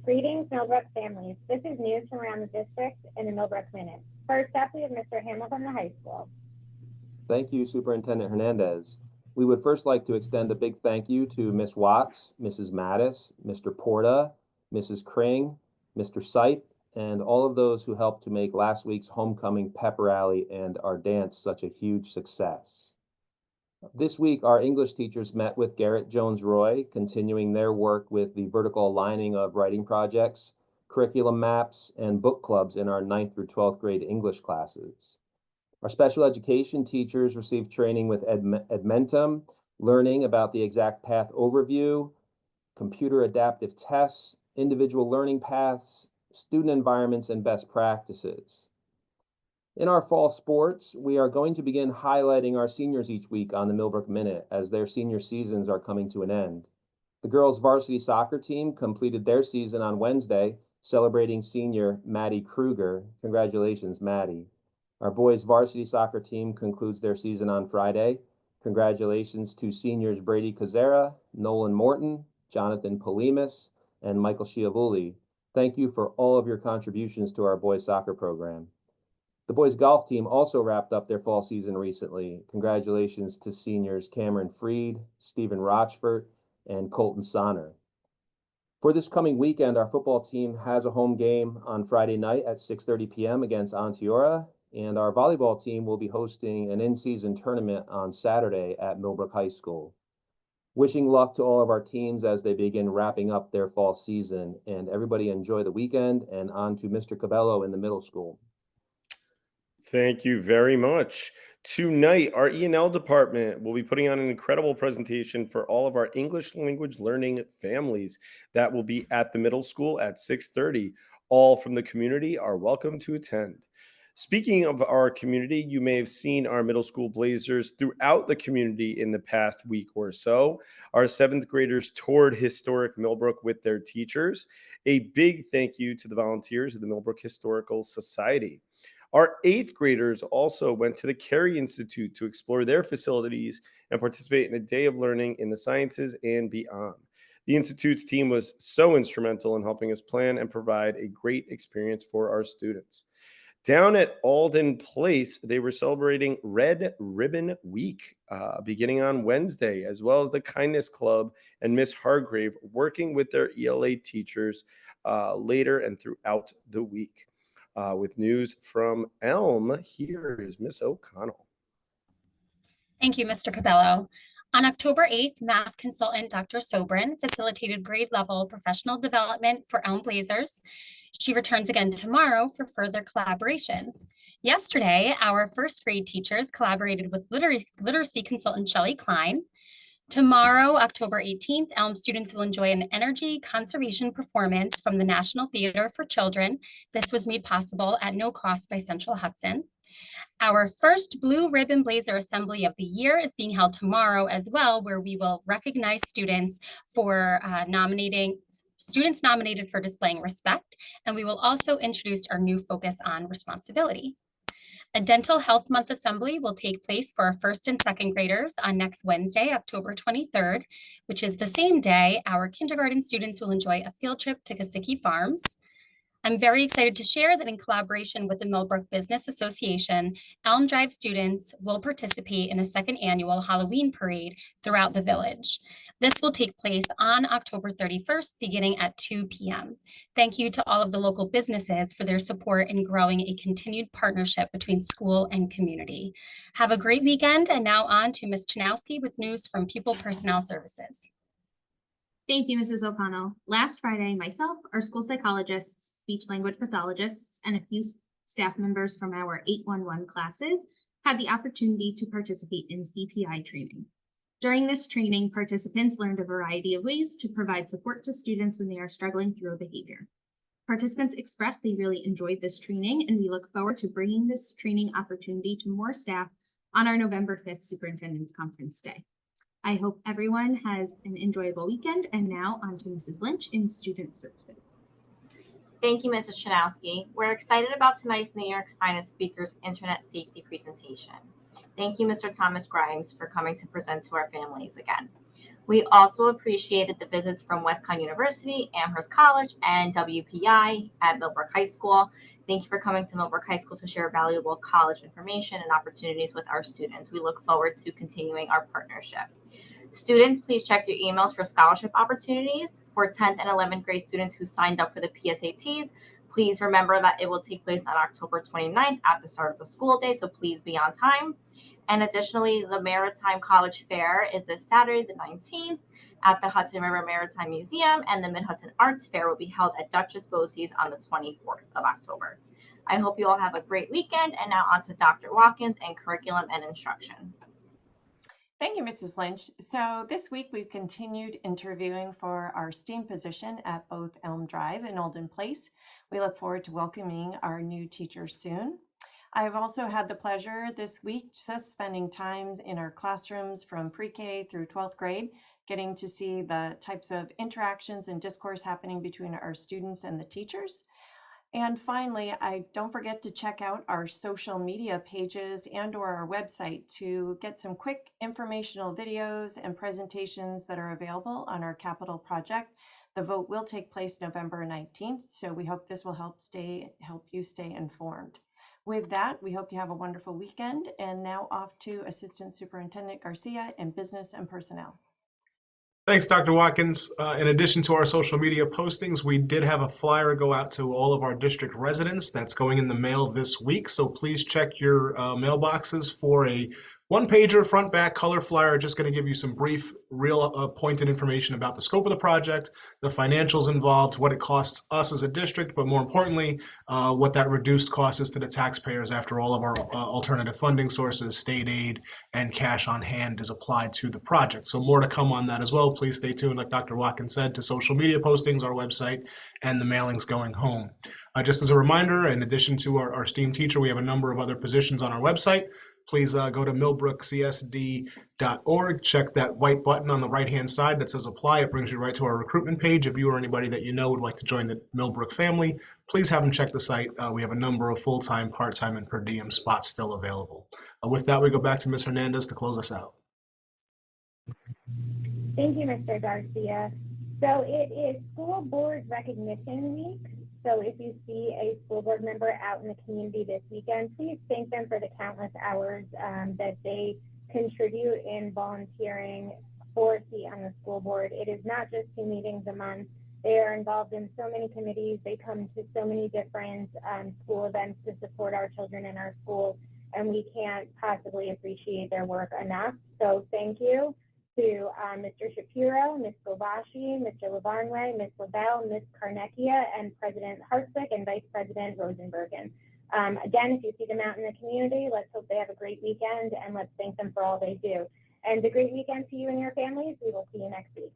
Greetings, Millbrook families. This is news from around the district in the Millbrook Minute. First up, we have Mr. Hamill from the high school. Thank you, Superintendent Hernandez. We would first like to extend a big thank you to Ms. Watts, Mrs. Mattis, Mr. Porta, Mrs. Kring, Mr. Sipe, and all of those who helped to make last week's homecoming pep rally and our dance such a huge success. This week, our English teachers met with Garrett Jones-Roy, continuing their work with the vertical aligning of writing projects, curriculum maps, and book clubs in our 9th through 12th grade English classes. Our special education teachers received training with Edmentum, learning about the exact path overview, computer adaptive tests, individual learning paths, student environments, and best practices. In our fall sports, we are going to begin highlighting our seniors each week on the Millbrook Minute as their senior seasons are coming to an end. The girls' varsity soccer team completed their season on Wednesday, celebrating senior Maddie Kruger. Congratulations, Maddie. Our boys' varsity soccer team concludes their season on Friday. Congratulations to seniors Brady Kazera, Nolan Morton, Jonathan Polimis, and Michael Schiavulli. Thank you for all of your contributions to our boys' soccer program. The boys' golf team also wrapped up their fall season recently. Congratulations to seniors Cameron Freed, Stephen Rochford, and Colton Sonner. For this coming weekend, our football team has a home game on Friday night at 6:30 p.m. against Onteora, and our volleyball team will be hosting an in-season tournament on Saturday at Millbrook High School. Wishing luck to all of our teams as they begin wrapping up their fall season, and everybody enjoy the weekend, and on to Mr. Cabello in the middle school. Thank you very much. Tonight, our E&L department will be putting on an incredible presentation for all of our English language learning families. That will be at the middle school at 6:30. All from the community are welcome to attend. Speaking of our community, you may have seen our middle school blazers throughout the community in the past week or so. Our 7th graders toured historic Millbrook with their teachers. A big thank you to the volunteers of the Millbrook Historical Society. Our 8th graders also went to the Carey Institute to explore their facilities and participate in a day of learning in the sciences and beyond. The Institute's team was so instrumental in helping us plan and provide a great experience for our students. Down at Alden Place, they were celebrating Red Ribbon Week beginning on Wednesday, as well as the Kindness Club and Miss Hargrave working with their ELA teachers later and throughout the week. With news from Elm, here is Miss O'Connell. Thank you, Mr. Cabello. On October 8th, math consultant Dr. Sobrin facilitated grade level professional development for Elm Blazers. She returns again tomorrow for further collaboration. Yesterday, our first grade teachers collaborated with literacy consultant Shelley Klein. Tomorrow, October 18th, Elm students will enjoy an energy conservation performance from the National Theater for Children. This was made possible at no cost by Central Hudson. Our first Blue Ribbon Blazer Assembly of the year is being held tomorrow as well, where we will recognize students for students nominated for displaying respect, and we will also introduce our new focus on responsibility. A Dental Health Month Assembly will take place for our 1st and 2nd graders on next Wednesday, October 23rd, which is the same day our kindergarten students will enjoy a field trip to Kasicki Farms. I'm very excited to share that in collaboration with the Millbrook Business Association, Elm Drive students will participate in a 2nd annual Halloween parade throughout the village. This will take place on October 31st, beginning at 2 p.m. Thank you to all of the local businesses for their support in growing a continued partnership between school and community. Have a great weekend, and now on to Ms. Chanowski with news from Pupil Personnel Services. Thank you, Mrs. O'Connell. Last Friday, myself, our school psychologists, speech-language pathologists, and a few staff members from our 811 classes had the opportunity to participate in CPI training. During this training, participants learned a variety of ways to provide support to students when they are struggling through a behavior. Participants expressed they really enjoyed this training, and we look forward to bringing this training opportunity to more staff on our November 5th Superintendent's Conference Day. I hope everyone has an enjoyable weekend, and now on to Mrs. Lynch in Student Services. Thank you, Mrs. Chanowski. We're excited about tonight's New York's Finest Speakers Internet Safety presentation. Thank you, Mr. Thomas Grimes, for coming to present to our families again. We also appreciated the visits from Westcon University, Amherst College, and WPI at Millbrook High School. Thank you for coming to Millbrook High School to share valuable college information and opportunities with our students. We look forward to continuing our partnership. Students, please check your emails for scholarship opportunities. For 10th and 11th grade students who signed up for the PSATs, please remember that it will take place on October 29th at the start of the school day, so please be on time. And additionally, the Maritime College Fair is this Saturday, the 19th, at the Hudson River Maritime Museum, and the Mid-Hudson Arts Fair will be held at Duchess Bosse's on the 24th of October. I hope you all have a great weekend, and now on to Dr. Watkins and curriculum and instruction. Thank you, Mrs. Lynch. So this week we've continued interviewing for our STEAM position at both Elm Drive and Olden Place. We look forward to welcoming our new teachers soon. I've also had the pleasure this week just spending time in our classrooms from pre-K through 12th grade, getting to see the types of interactions and discourse happening between our students and the teachers. And finally, don't forget to check out our social media pages and/or our website to get some quick informational videos and presentations that are available on our capital project. The vote will take place November 19th, so we hope this will help you stay informed. With that, we hope you have a wonderful weekend, and now off to Assistant Superintendent Garcia in Business and Personnel. Thanks, Dr. Watkins. In addition to our social media postings, we did have a flyer go out to all of our district residents that's going in the mail this week. So please check your mailboxes for a one-pager front back color flyer, just going to give you some brief, real pointed information about the scope of the project, the financials involved, what it costs us as a district, but more importantly, what that reduced cost is to the taxpayers after all of our alternative funding sources, state aid, and cash on hand is applied to the project. So more to come on that as well. Please stay tuned, like Dr. Watkins said, to social media postings, our website, and the mailings going home. Just as a reminder, in addition to our STEAM teacher, we have a number of other positions on our website. Please go to millbrookcsd.org. Check that white button on the right-hand side that says apply. It brings you right to our recruitment page. If you or anybody that you know would like to join the Millbrook family, please have them check the site. We have a number of full-time, part-time, and per diem spots still available. With that, we go back to Ms. Hernandez to close us out. Thank you, Mr. Garcia. So it is School Board Recognition Week. So if you see a school board member out in the community this weekend, please thank them for the countless hours that they contribute in volunteering for a seat on the school board. It is not just 2 meetings a month. They are involved in so many committees. They come to so many different school events to support our children in our schools, and we can't possibly appreciate their work enough. So thank you to Mr. Shapiro, Ms. Gobashi, Mr. Lavarnway, Ms. LaBelle, Ms. Carnecchia, and President Hartwick and Vice President Rosenbergen. Again, if you see them out in the community, let's hope they have a great weekend, and let's thank them for all they do. And a great weekend to you and your families. We will see you next week.